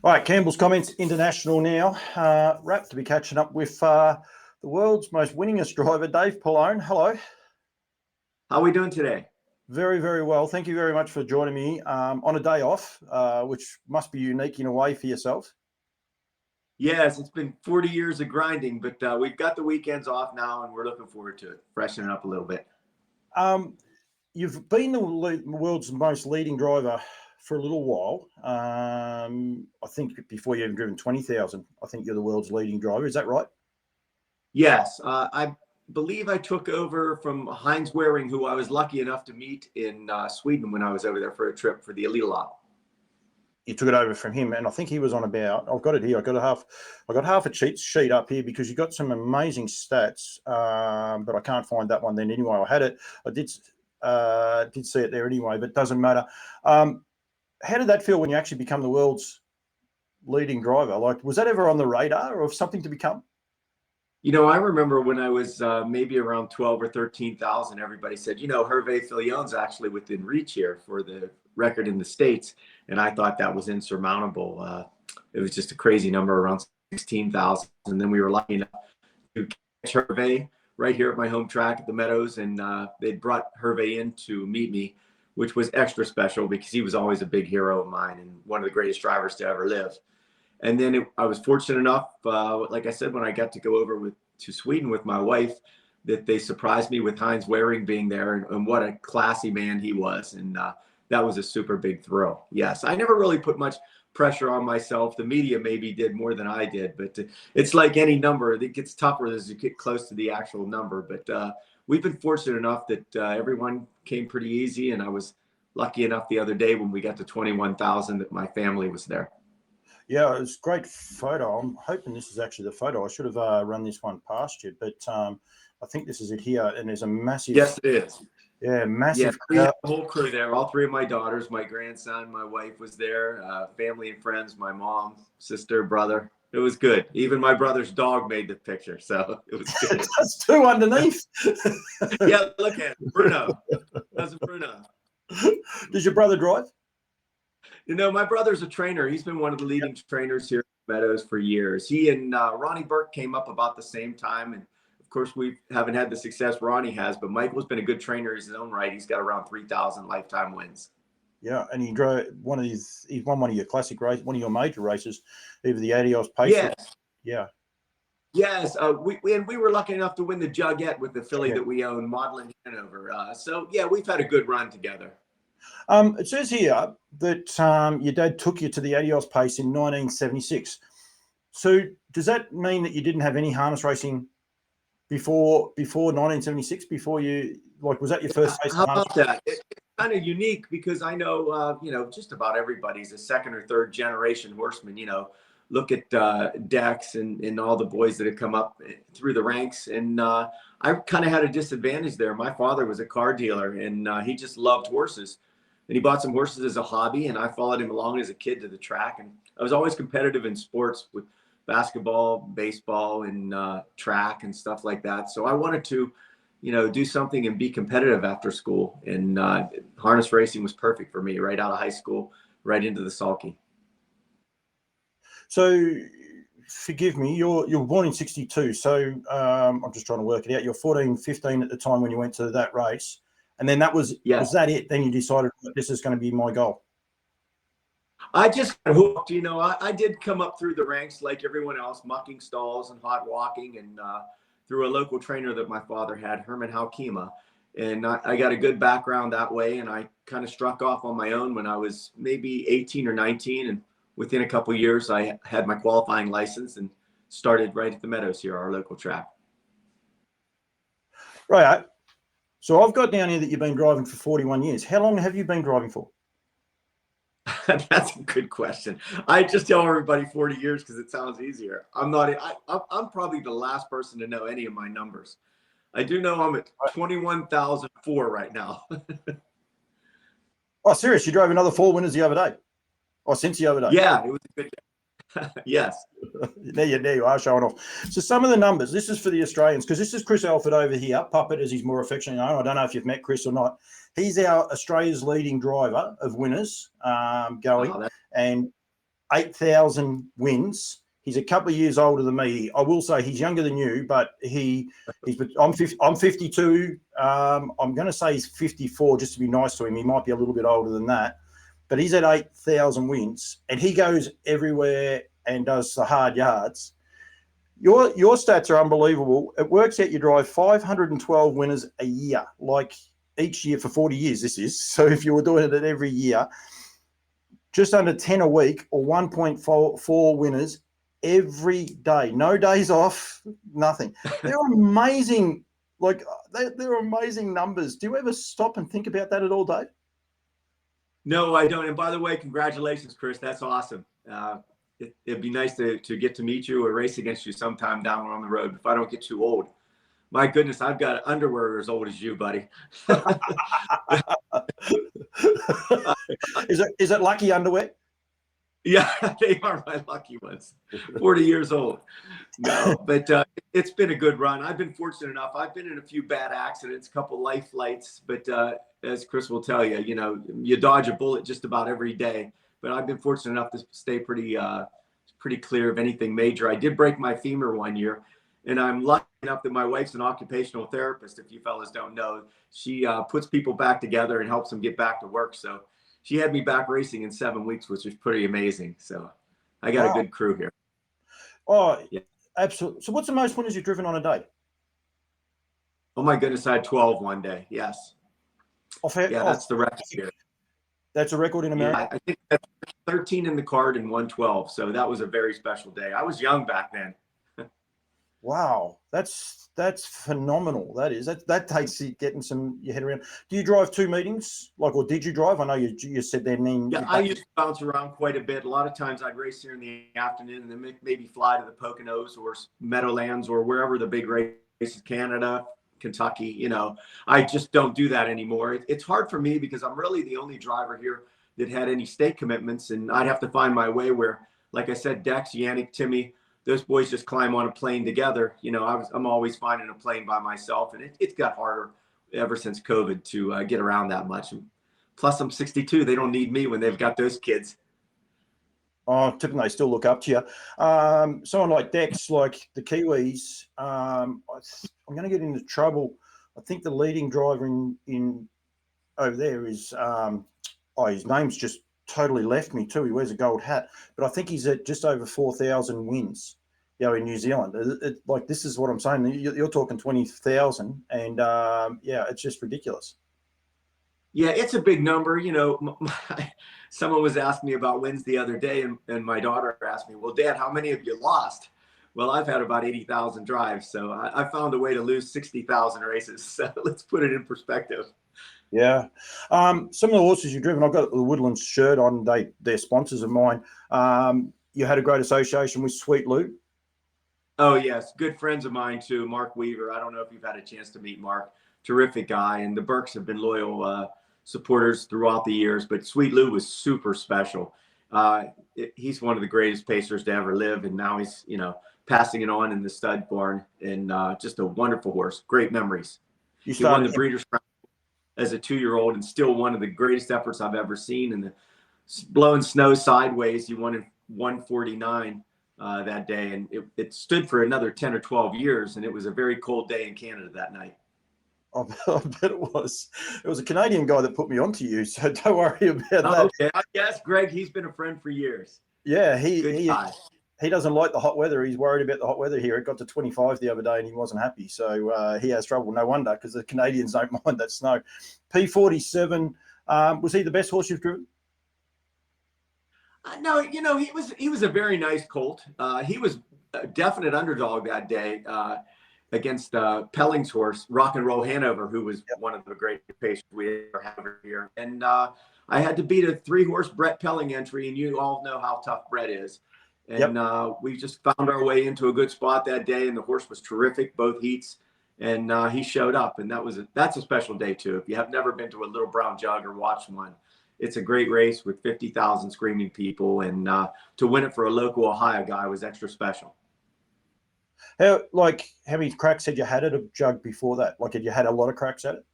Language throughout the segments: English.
All right, Campbell's Comments International now. Wrapped to be catching up with the world's most winningest driver, Dave Palone. Hello. How are we doing today? Very, very well. Thank you very much for joining me on a day off, which must be unique in a way for yourself. Yes, it's been 40 years of grinding, but we've got the weekends off now, and we're looking forward to it, freshening up a little bit. You've been the world's most leading driver for a little while. I think before you even driven 20,000, I think you're the world's leading driver. Is that right? Yes, I believe I took over from Heinz Waring, who I was lucky enough to meet in Sweden when I was over there for a trip for the Elite Lot. You took it over from him, and I think he was on about. I've got it here. I got half a cheat sheet up here because you got some amazing stats, but I can't find that one then anyway. I had it. I did see it there anyway, but it doesn't matter. How did that feel when you actually become the world's leading driver? Like, was that ever on the radar of something to become? You know, I remember when I was maybe around 12 or 13,000, everybody said, you know, Hervé Fillon's actually within reach here for the record in the States. And I thought that was insurmountable. It was just a crazy number, around 16,000. And then we were lucky enough to catch Hervé right here at my home track at the Meadows. And they brought Hervé in to meet me, which was extra special because he was always a big hero of mine and one of the greatest drivers to ever live. And then I was fortunate enough, like I said, when I got to go over to Sweden with my wife, that they surprised me with Heinz Waring being there, and what a classy man he was. And that was a super big thrill. Yes, I never really put much pressure on myself. The media maybe did more than I did, but it's like any number. It gets tougher as you get close to the actual number. But we've been fortunate enough that everyone came pretty easy, and I was lucky enough the other day when we got to 21,000 that my family was there. Yeah, it was a great photo. I'm hoping this is actually the photo. I should have run this one past you, but I think this is it here. And there's a massive. Yes, it is. Yeah, massive. Yeah, we had the whole crew there. All three of my daughters, my grandson, my wife was there, family and friends, my mom, sister, brother. It was good. Even my brother's dog made the picture, so it was good. That's two underneath. Yeah, look at it. Bruno. That's Bruno. Does your brother drive? You know, my brother's a trainer. He's been one of the leading trainers here at Meadows for years. He and Ronnie Burke came up about the same time. And of course, we haven't had the success Ronnie has, but Michael's been a good trainer in his own right. He's got around 3,000 lifetime wins. Yeah, and he drove he won one of your classic races, one of your major races, either the Adios Pace. Yes. Yeah. Yes, we were lucky enough to win the Jugette with the filly that we own, Maudlin Hanover. So, yeah, we've had a good run together. It says here that your dad took you to the Adios Pace in 1976. So does that mean that you didn't have any harness racing before 1976? Before you, like, was that your first taste? How about that? It's kind of unique because I know, you know, just about everybody's a second or third generation horseman. You know, look at Dex and all the boys that have come up through the ranks. And I kind of had a disadvantage there. My father was a car dealer, and he just loved horses. And he bought some horses as a hobby, and I followed him along as a kid to the track. And I was always competitive in sports with basketball, baseball, and track and stuff like that. So I wanted to, you know, do something and be competitive after school. And harness racing was perfect for me right out of high school, right into the sulky. So forgive me, you're born in 62. So I'm just trying to work it out. You're 14, 15 at the time when you went to that race. And then was that it? Then you decided this is going to be my goal. I just got hooked. You know, I did come up through the ranks like everyone else, mucking stalls and hot walking, and through a local trainer that my father had, Herman Haukema. And I got a good background that way, and I kind of struck off on my own when I was maybe 18 or 19. And within a couple of years, I had my qualifying license and started right at the Meadows here, our local track. Right. So I've got down here that you've been driving for 41 years. How long have you been driving for? That's a good question. I just tell everybody 40 years because it sounds easier. I'm probably the last person to know any of my numbers. I do know I'm at 21,004 right now. Oh, serious? You drove another 4 winners the other day? Or since the other day? Yeah, it was a good day. Yes. There you are showing off. So some of the numbers, this is for the Australians, because this is Chris Alford over here, Puppet as he's more affectionately known. I don't know if you've met Chris or not. He's our Australia's leading driver of winners going. And 8,000 wins. He's a couple of years older than me. I will say he's younger than you, but I'm 52. I'm going to say he's 54 just to be nice to him. He might be a little bit older than that, but he's at 8,000 wins, and he goes everywhere and does the hard yards. Your stats are unbelievable. It works out you drive 512 winners a year, like each year for 40 years this is. So if you were doing it every year, just under 10 a week or 1.4 winners every day. No days off, nothing. They're amazing. Like, they're amazing numbers. Do you ever stop and think about that at all, Dave? No, I don't. And by the way, congratulations, Chris. That's awesome. It'd be nice to get to meet you or race against you sometime down on the road if I don't get too old. My goodness, I've got underwear as old as you, buddy. Is it lucky underwear? Yeah, they are my lucky ones. 40 years old. No, but it's been a good run. I've been fortunate enough. I've been in a few bad accidents, a couple life flights, but as Chris will tell you, you dodge a bullet just about every day. But I've been fortunate enough to stay pretty clear of anything major. I did break my femur one year, and I'm lucky enough that my wife's an occupational therapist. If you fellas don't know, she puts people back together and helps them get back to work. So she had me back racing in 7 weeks, which was pretty amazing. So I got a good crew here. Oh, yeah, absolutely. So what's the most winners you've driven on a day? Oh my goodness, I had 12 one day. Yes. That's the record here. That's a record in America? Yeah, I think that's 13 in the card and 112. So that was a very special day. I was young back then. Wow, that's phenomenal. That takes getting your head around. Do you drive 2 meetings, or did you drive? I know you said that. Yeah, I used to bounce around quite a bit. A lot of times I'd race here in the afternoon and then maybe fly to the Poconos or Meadowlands or wherever the big races, Canada, Kentucky. I just don't do that anymore. It's hard for me because I'm really the only driver here that had any state commitments, and I'd have to find my way where, like I said, Dex, Yannick, Timmy, those boys just climb on a plane together. I'm always finding a plane by myself, and it's got harder ever since COVID to get around that much. Plus, I'm 62. They don't need me when they've got those kids. Oh, typically they still look up to you. Someone like Dex, like the Kiwis, I'm going to get into trouble. I think the leading driver in over there is, his name's just totally left me too. He wears a gold hat, but I think he's at just over 4,000 wins, in New Zealand. This is what I'm saying. You're talking 20,000, and it's just ridiculous. Yeah, it's a big number. Someone was asking me about wins the other day, and my daughter asked me, well, Dad, how many have you lost? Well, I've had about 80,000 drives, so I found a way to lose 60,000 races. So let's put it in perspective. Yeah. Some of the horses you've driven, I've got the Woodlands shirt on. They're sponsors of mine. You had a great association with Sweet Lou. Oh, yes. Good friends of mine, too. Mark Weaver. I don't know if you've had a chance to meet Mark. Terrific guy. And the Burks have been loyal supporters throughout the years. But Sweet Lou was super special. He's one of the greatest pacers to ever live. And now he's, passing it on in the stud barn. And just a wonderful horse. Great memories. He won the Breeders' Crown as a 2-year-old, and still one of the greatest efforts I've ever seen. And the blowing snow sideways, he won in 149 that day, and it stood for another 10 or 12 years, and it was a very cold day in Canada that night. I bet it was. It was a Canadian guy that put me onto you, so don't worry about that. Okay, yes, Greg, he's been a friend for years. Yeah, he doesn't like the hot weather. He's worried about the hot weather here. It got to 25 the other day and he wasn't happy. So he has trouble. No wonder, because the Canadians don't mind that snow. P47, was he the best horse you've driven? No, he was a very nice colt. He was a definite underdog that day against Pelling's horse, Rock and Roll Hanover, who was one of the greatest pacers we ever have here. And I had to beat a 3-horse Brett Pelling entry, and you all know how tough Brett is. And we just found our way into a good spot that day, and the horse was terrific, both heats, and he showed up, and that's a special day too. If you have never been to a Little Brown Jug or watched one, it's a great race with 50,000 screaming people, and to win it for a local Ohio guy was extra special. How many cracks had you had at a jug before that? Had you had a lot of cracks at it?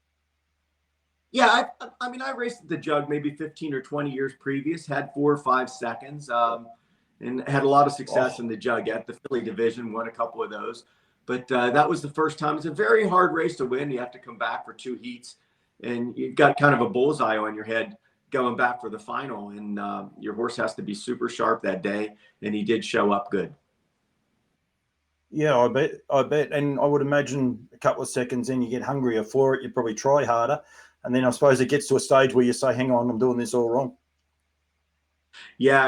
Yeah, I raced at the jug maybe 15 or 20 years previous, had 4 or 5 seconds. and had a lot of success in the Jugette, the filly division, won a couple of those. But that was the first time. It's a very hard race to win. You have to come back for 2 heats, and you've got kind of a bullseye on your head going back for the final. And your horse has to be super sharp that day, and he did show up good. Yeah, I bet. And I would imagine a couple of seconds in, you get hungrier for it. You probably try harder. And then I suppose it gets to a stage where you say, hang on, I'm doing this all wrong. Yeah,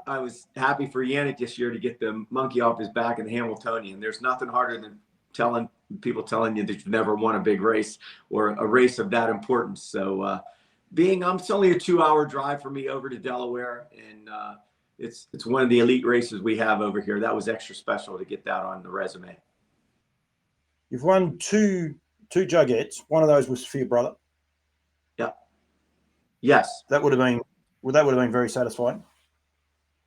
I was happy for Yannick this year to get the monkey off his back in the Hamiltonian. There's nothing harder than telling you that you've never won a big race or a race of that importance. So it's only a 2-hour drive for me over to Delaware, and it's one of the elite races we have over here. That was extra special to get that on the resume. You've won two Jugettes. One of those was for your brother. Yeah. Yes. That would have been very satisfying.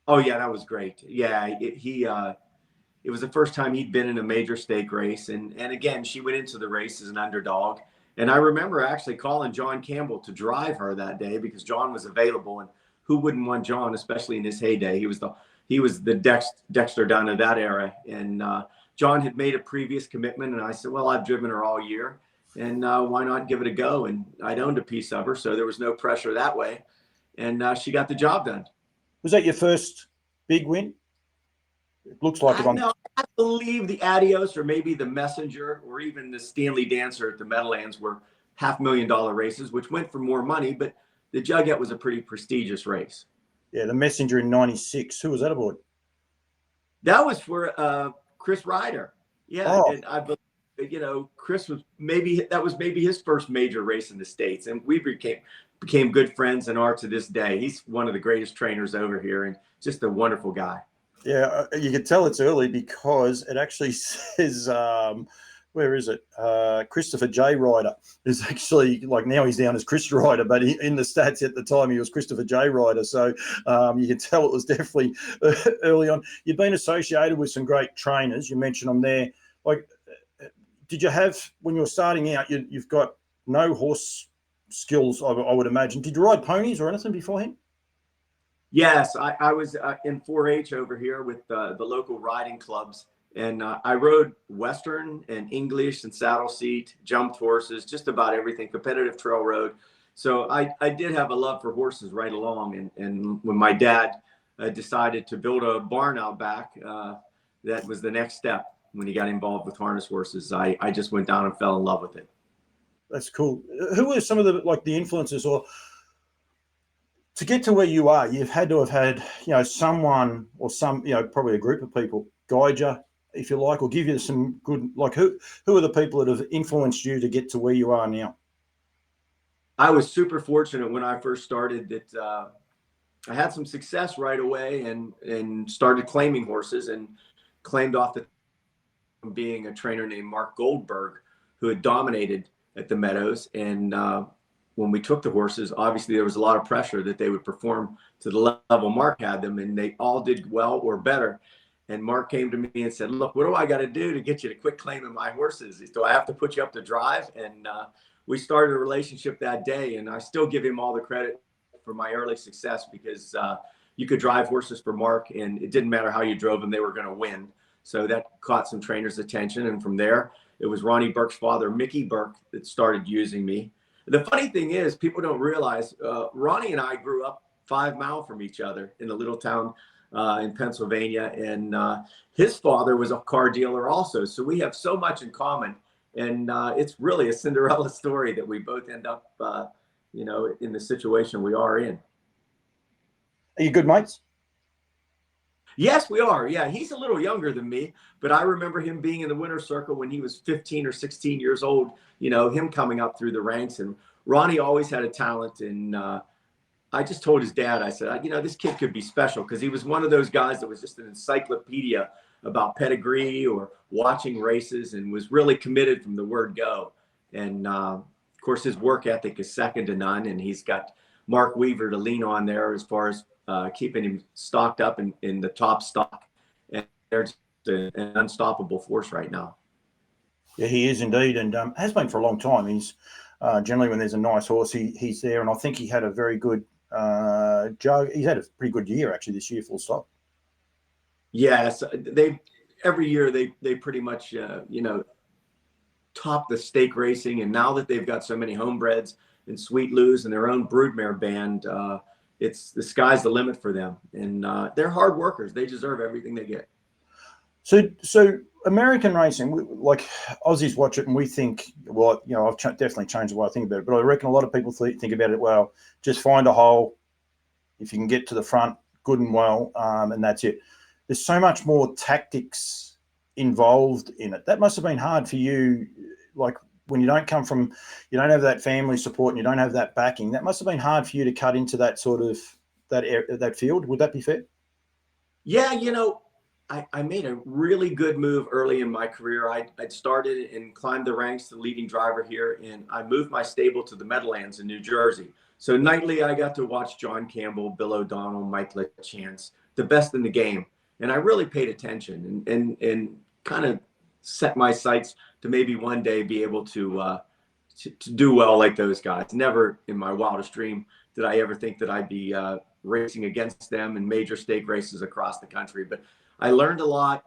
Oh yeah, that was great. Yeah, it was the first time he'd been in a major stake race, and again, she went into the race as an underdog. And I remember actually calling John Campbell to drive her that day because John was available, and who wouldn't want John, especially in his heyday? He was the Dexter Dunn of that era, and John had made a previous commitment, and I said, well, I've driven her all year, and why not give it a go? And I'd owned a piece of her, so there was no pressure that way, and she got the job done. Was that your first big win? It looks like it. I believe the Adios or maybe the Messenger or even the Stanley Dancer at the Meadowlands were $500,000 races, which went for more money, but the Jugette was a pretty prestigious race. Yeah, the Messenger in '96. Who was that aboard? That was for Chris Ryder. Yeah, oh. And I believe, Chris was maybe his first major race in the States, and we became good friends and are to this day. He's one of the greatest trainers over here and just a wonderful guy. Yeah, you can tell it's early because it actually says, where is it? Christopher J. Ryder is actually, like, now he's down as Chris Ryder, but in the stats at the time he was Christopher J. Ryder. So you can tell it was definitely early on. You've been associated with some great trainers. You mentioned them there. Like, did you have, when you were starting out, you've got no horse skills, I would imagine. Did you ride ponies or anything beforehand? Yes, I was in 4-H over here with the local riding clubs, and I rode Western and English and saddle seat, jumped horses, just about everything, competitive trail road. So I did have a love for horses right along, and when my dad decided to build a barn out back, that was the next step when he got involved with harness horses. I just went down and fell in love with it. That's cool. Who were some of the influences, or to get to where you are, you've had to have had, someone or probably a group of people guide you, if you like, or give you some good, like, who are the people that have influenced you to get to where you are now? I was super fortunate when I first started that I had some success right away and started claiming horses, and claimed off being a trainer named Mark Goldberg, who had dominated at the Meadows. And when we took the horses, obviously there was a lot of pressure that they would perform to the level Mark had them, and they all did well or better. And Mark came to me and said, look, what do I got to do to get you to quit claiming my horses? Do I have to put you up to drive? And we started a relationship that day, and I still give him all the credit for my early success, because you could drive horses for Mark, and it didn't matter how you drove them, they were going to win. So that caught some trainers' attention. And from there, it was Ronnie Burke's father, Mickey Burke, that started using me. The funny thing is, people don't realize, Ronnie and I grew up 5 miles from each other in a little town in Pennsylvania. And his father was a car dealer also. So we have so much in common. And it's really a Cinderella story that we both end up, in the situation we are in. Are you good mates? Yes, we are. Yeah, he's a little younger than me, but I remember him being in the winner's circle when he was 15 or 16 years old, him coming up through the ranks. And Ronnie always had a talent. And I just told his dad, I said, this kid could be special, because he was one of those guys that was just an encyclopedia about pedigree or watching races, and was really committed from the word go. And of course, his work ethic is second to none. And he's got Mark Weaver to lean on there as far as keeping him stocked up in the top stock. And there's an unstoppable force right now. Yeah, he is indeed, and has been for a long time. He's generally, when there's a nice horse, he's there, and I think he had a very good he's had a pretty good year actually this year, full stop. Yes, they every year they pretty much top the stake racing, and now that they've got so many homebreds and Sweet Lou's and their own broodmare band, it's the sky's the limit for them, and they're hard workers. They deserve everything they get. So American racing, like Aussies watch it and we think, well, I've definitely changed the way I think about it, but I reckon a lot of people think about it, well, just find a hole. If you can get to the front, good and well, and that's it. There's so much more tactics involved in it. That must have been hard for you, like when you don't have that family support and you don't have that backing. That must have been hard for you to cut into that sort of that field. Would that be fair? Yeah, I made a really good move early in my career. I'd started and climbed the ranks to leading driver here, and I moved my stable to the Meadowlands in New Jersey. So nightly, I got to watch John Campbell, Bill O'Donnell, Mike LeChance, the best in the game. And I really paid attention and kind of set my sights to maybe one day be able to do well like those guys. Never in my wildest dream did I ever think that I'd be racing against them in major stake races across the country. But I learned a lot,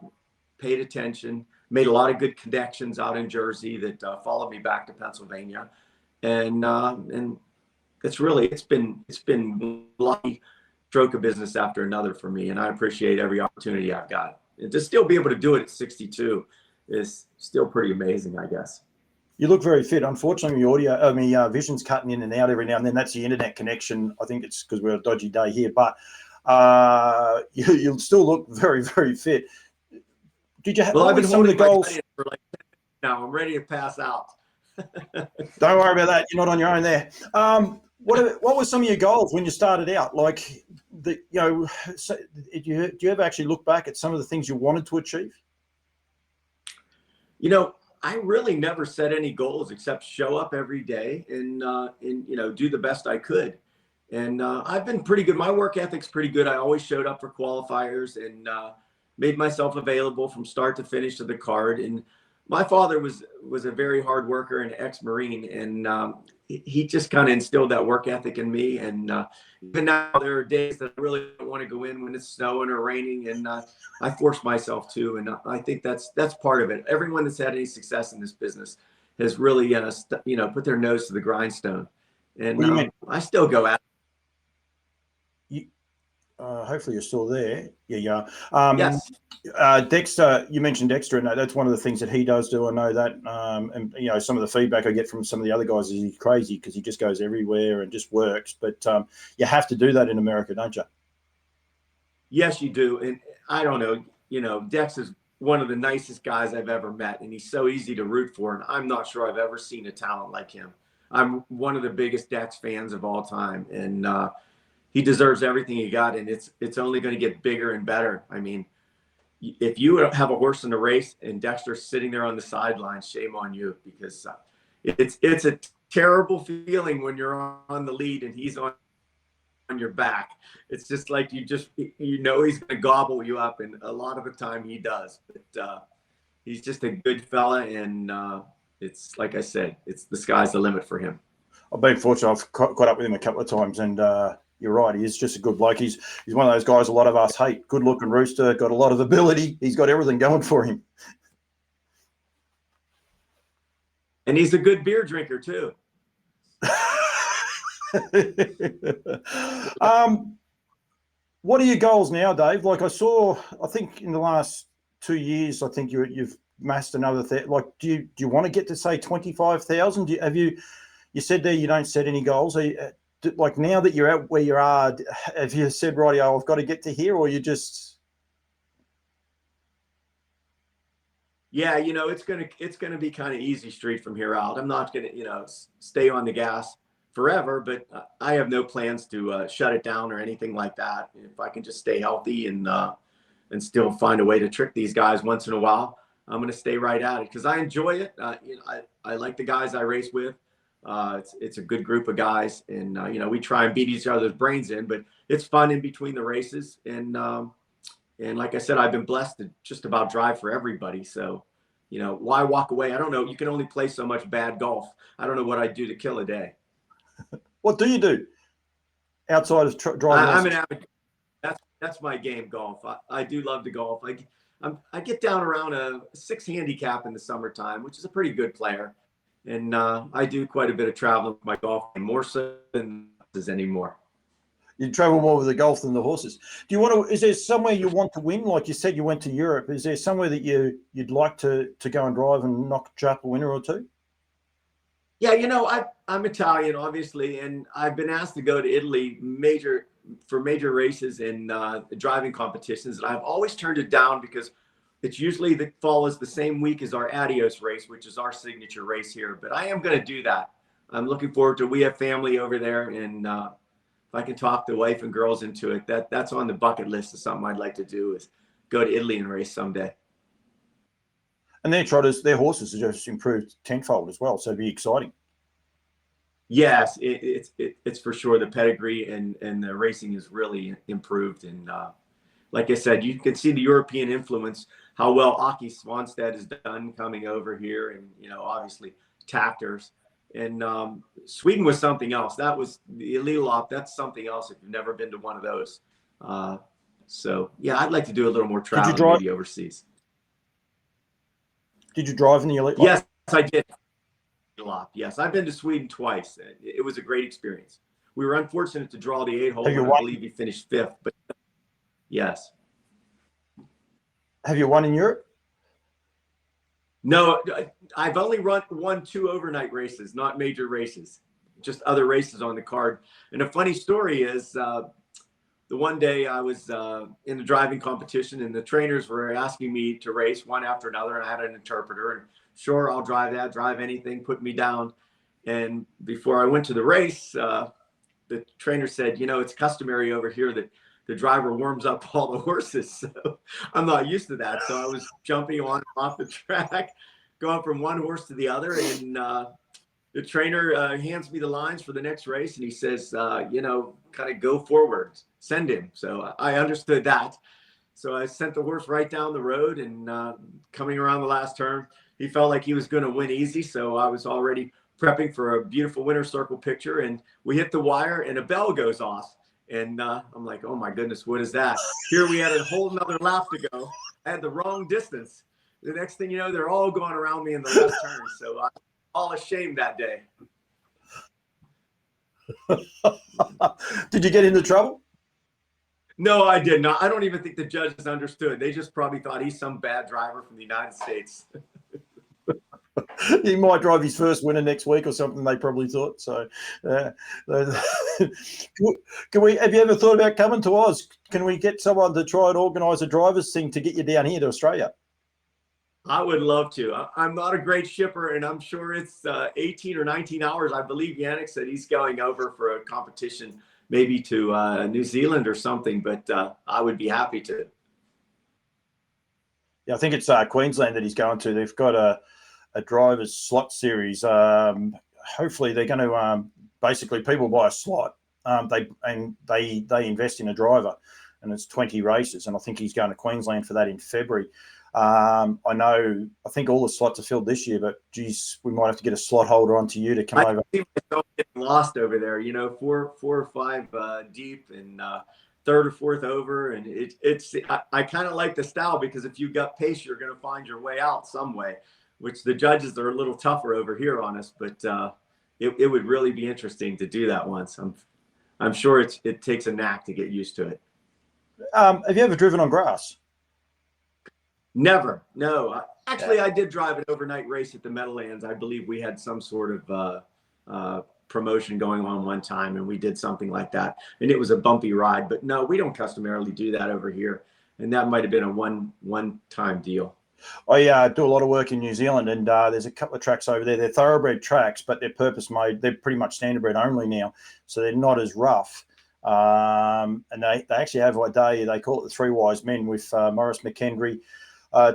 paid attention, made a lot of good connections out in Jersey that followed me back to Pennsylvania, and it's been lucky stroke of business after another for me, and I appreciate every opportunity I've got. And to still be able to do it at 62 is still pretty amazing, I guess. You look very fit. Unfortunately, vision's cutting in and out every now and then. That's the internet connection. I think it's because we're a dodgy day here, but you still look very, very fit. Did you have I've been some of the goals? For like 10 minutes now. I'm ready to pass out. Don't worry about that. You're not on your own there. What were some of your goals when you started out? Like, do you ever actually look back at some of the things you wanted to achieve? I really never set any goals except show up every day and do the best I could. And I've been pretty good. My work ethic's pretty good. I always showed up for qualifiers and made myself available from start to finish of the card. And my father was a very hard worker and ex-Marine, and he just kind of instilled that work ethic in me. And even now, there are days that I really don't want to go in when it's snowing or raining, and I force myself to. And I think that's part of it. Everyone that's had any success in this business has really, put their nose to the grindstone. And I still go at it. Hopefully you're still there. Yeah. Yes. Dexter, you mentioned Dexter, and that's one of the things that he does do. I know that, and some of the feedback I get from some of the other guys is he's crazy because he just goes everywhere and just works. But you have to do that in America, don't you? Yes, you do. And I don't know. Dex is one of the nicest guys I've ever met, and he's so easy to root for. And I'm not sure I've ever seen a talent like him. I'm one of the biggest Dex fans of all time, and he deserves everything he got, and it's only going to get bigger and better. I mean, if you have a horse in the race and Dexter's sitting there on the sidelines, shame on you, because it's a terrible feeling when you're on the lead and he's on your back. It's just like he's going to gobble you up, and a lot of the time he does. But he's just a good fella, and it's like I said, it's the sky's the limit for him. I've been fortunate. I've caught up with him a couple of times, and you're right. He is just a good bloke. He's one of those guys a lot of us hate. Good looking rooster, got a lot of ability. He's got everything going for him. And he's a good beer drinker too. What are your goals now, Dave? Like I think in the last 2 years, I think you've massed another do you want to get to say 25,000? You said there you don't set any goals. Like now that you're at where you are, have you said, rightio, I've got to get to here, or you just? Yeah, it's gonna be kind of easy street from here out. I'm not gonna stay on the gas forever, but I have no plans to shut it down or anything like that. If I can just stay healthy and still find a way to trick these guys once in a while, I'm gonna stay right at it because I enjoy it. I like the guys I race with. It's a good group of guys, and we try and beat each other's brains in, but it's fun in between the races. And like I said, I've been blessed to just about drive for everybody. So, why walk away? I don't know. You can only play so much bad golf. I don't know what I'd do to kill a day. What do you do outside of driving? I'm an avid. That's my game, golf. I do love to golf. I get down around a 6 handicap in the summertime, which is a pretty good player. And I do quite a bit of traveling with my golf, more so than anymore. You travel more with the golf than the horses. Do you want to? Is there somewhere you want to win? Like you said, you went to Europe. Is there somewhere that you'd like to go and drive and knock up a winner or two? Yeah, I'm Italian, obviously, and I've been asked to go to Italy for major races and driving competitions, and I've always turned it down because it's usually that follows the same week as our Adios race, which is our signature race here. But I am going to do that. I'm looking forward to. We have family over there, and if I can talk the wife and girls into it, that's on the bucket list of something I'd like to do, is go to Italy and race someday. And their trotters, their horses have just improved tenfold as well, so it'd be exciting. Yes, it's for sure. The pedigree and the racing is really improved. And like I said, you can see the European influence, how well Aki Swanstead has done coming over here, and obviously Tafters. And Sweden was something else. That was the Elite. That's something else if you've never been to one of those. So yeah, I'd like to do a little more traveling, maybe overseas. Did you drive in the Elite? Yes, I did. Yes, I've been to Sweden twice. It was a great experience. We were unfortunate to draw the 8-hole. I believe he finished 5th, but yes. Have you won in Europe? No, I've only won 2 overnight races, not major races, just other races on the card. And a funny story is the one day I was in the driving competition, and the trainers were asking me to race one after another, and I had an interpreter, and sure, I'll drive anything, put me down. And before I went to the race, the trainer said, it's customary over here that the driver warms up all the horses. So I'm not used to that. So I was jumping on and off the track, going from one horse to the other. And the trainer hands me the lines for the next race. And he says, kind of go forward, send him. So I understood that. So I sent the horse right down the road, and coming around the last turn, he felt like he was going to win easy. So I was already prepping for a beautiful winner's circle picture, and we hit the wire and a bell goes off. And I'm like, oh my goodness, what is that? Here we had a whole nother lap to go. I had the wrong distance. The next thing you know, they're all going around me in the left turn. So I was all ashamed that day. Did you get into trouble? No, I did not. I don't even think the judges understood. They just probably thought he's some bad driver from the United States. He might drive his first winner next week or something, they probably thought. So have you ever thought about coming to Oz? Can we get someone to try and organise a driver's thing to get you down here to Australia? I would love to. I'm not a great shipper, and I'm sure it's 18 or 19 hours. I believe Yannick said he's going over for a competition, maybe to New Zealand or something, but I would be happy to. Yeah, I think it's Queensland that he's going to. They've got a driver's slot series. Hopefully they're going to basically people buy a slot. They invest in a driver, and it's 20 races. And I think he's going to Queensland for that in February. I think all the slots are filled this year, but geez, we might have to get a slot holder onto you to come over. I see myself getting lost over there, 4 or 5 deep and 3rd or 4th over. And I kind of like the style, because if you've got pace, you're going to find your way out some way, which the judges are a little tougher over here on us, but it would really be interesting to do that once. I'm sure it takes a knack to get used to it. Have you ever driven on grass? Never. No. Actually, I did drive an overnight race at the Meadowlands. I believe we had some sort of promotion going on one time, and we did something like that. And it was a bumpy ride. But no, we don't customarily do that over here. And that might have been a one-time deal. I do a lot of work in New Zealand, and there's a couple of tracks over there. They're thoroughbred tracks, but they're purpose made. They're pretty much standardbred only now, so they're not as rough. And they actually have a day, they call it the Three Wise Men, with Maurice McKendry,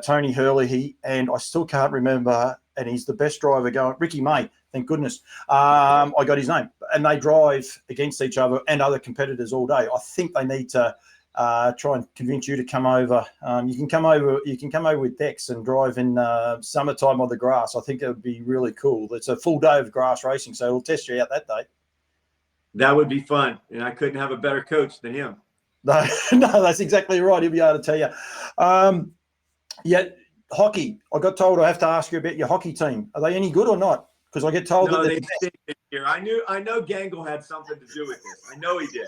Tony Hurley, and I still can't remember, and he's the best driver going, Ricky May, thank goodness. I got his name. And they drive against each other and other competitors all day. I think they need to try and convince you to come over. You can come over with Dex and drive in summertime on the grass. I think it would be really cool. It's a full day of grass racing, so we'll test you out that day. That would be fun, and I couldn't have a better coach than him. No, no, that's exactly right. He'll be able to tell you. Yeah, hockey. I got told I have to ask you about your hockey team. Are they any good or not? Because I get told No, that they stink this year. I know Gangle had something to do with this. I know he did.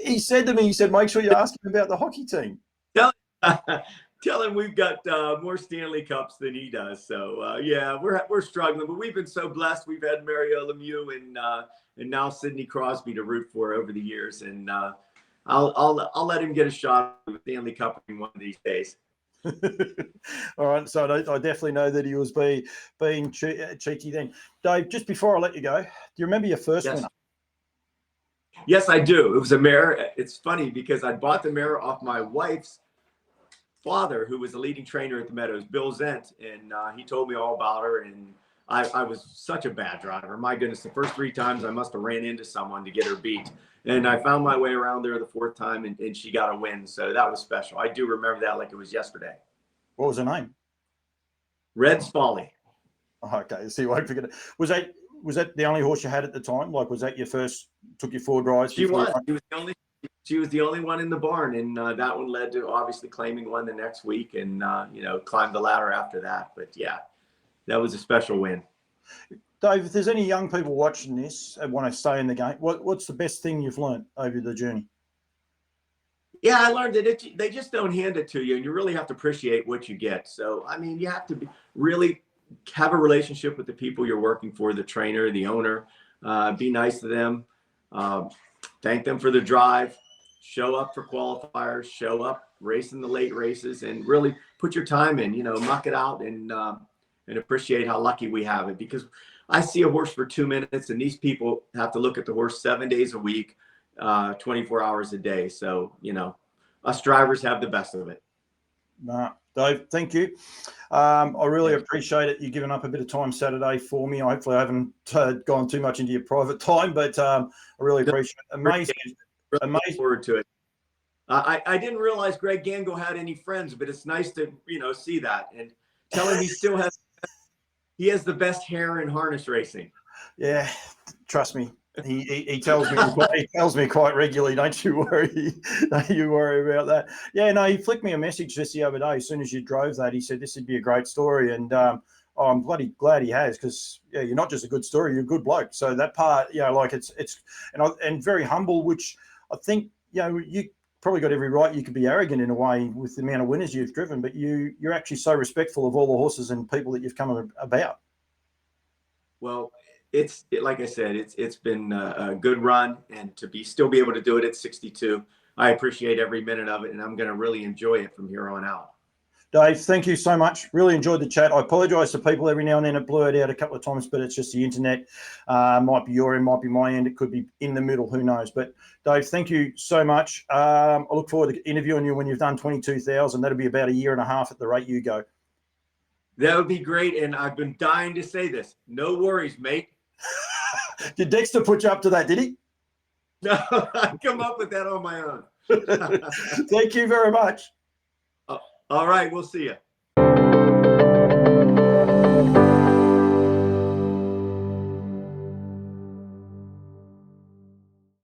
he said to me, he said, make sure you ask him about the hockey team. Tell him we've got more Stanley Cups than he does. So yeah, we're struggling, but we've been so blessed. We've had Mario Lemieux and now Sidney Crosby to root for over the years, and I'll let him get a shot at the Stanley Cup one of these days. All right, so I definitely know that he was being cheeky then. Dave, just before I let you go, do you remember your first winner? Yes, I do. It was a mare. It's funny because I bought the mare off my wife's father, who was a leading trainer at the Meadows, Bill Zent, and he told me all about her. And I was such a bad driver. My goodness, the first 3 times I must have ran into someone to get her beat. And I found my way around there the 4th time, and she got a win. So that was special. I do remember that like it was yesterday. What was her name? Red's Folly. Oh, okay, so you won't forget it. Was that the only horse you had at the time? Like, was that your first? Took you 4 drives? She was. She was the only one in the barn, and that one led to obviously claiming one the next week, and climbed the ladder after that. But yeah, that was a special win. Dave, if there's any young people watching this and want to stay in the game, what's the best thing you've learned over the journey? Yeah, I learned that they just don't hand it to you, and you really have to appreciate what you get. So, I mean, you have to really have a relationship with the people you're working for, the trainer, the owner. Be nice to them. Thank them for the drive. Show up for qualifiers. Show up, race in the late races, and really put your time in. Muck it out and appreciate how lucky we have it. Because I see a horse for 2 minutes, and these people have to look at the horse 7 days a week. 24 hours a day. So, us drivers have the best of it. Nah, Dave, thank you. I really appreciate it. You giving up a bit of time Saturday for me. Hopefully I haven't gone too much into your private time, but I really appreciate it. Amazing. Forward to it. I didn't realize Greg Gangle had any friends, but it's nice to, see that and tell him he has the best hair in harness racing. Yeah, trust me. He tells me quite regularly. Don't you worry. Don't you worry about that. Yeah, no, he flicked me a message just the other day. As soon as you drove that, he said this would be a great story, and I'm bloody glad he has, because you're not just a good story, you're a good bloke. So that part, like it's and very humble, which I think you probably got every right. You could be arrogant in a way with the amount of winners you've driven, but you're actually so respectful of all the horses and people that you've come about. Well, like I said, it's been a good run, and to still be able to do it at 62, I appreciate every minute of it, and I'm going to really enjoy it from here on out. Dave, thank you so much. Really enjoyed the chat. I apologise to people every now and then. It blew it out a couple of times, but it's just the internet. Might be your end, might be my end. It could be in the middle. Who knows? But Dave, thank you so much. I look forward to interviewing you when you've done 22,000. That'll be about a year and a half at the rate you go. That would be great, and I've been dying to say this. No worries, mate. Did Dexter put you up to that, did he? No, I come up with that on my own. Thank you very much. All right, we'll see you.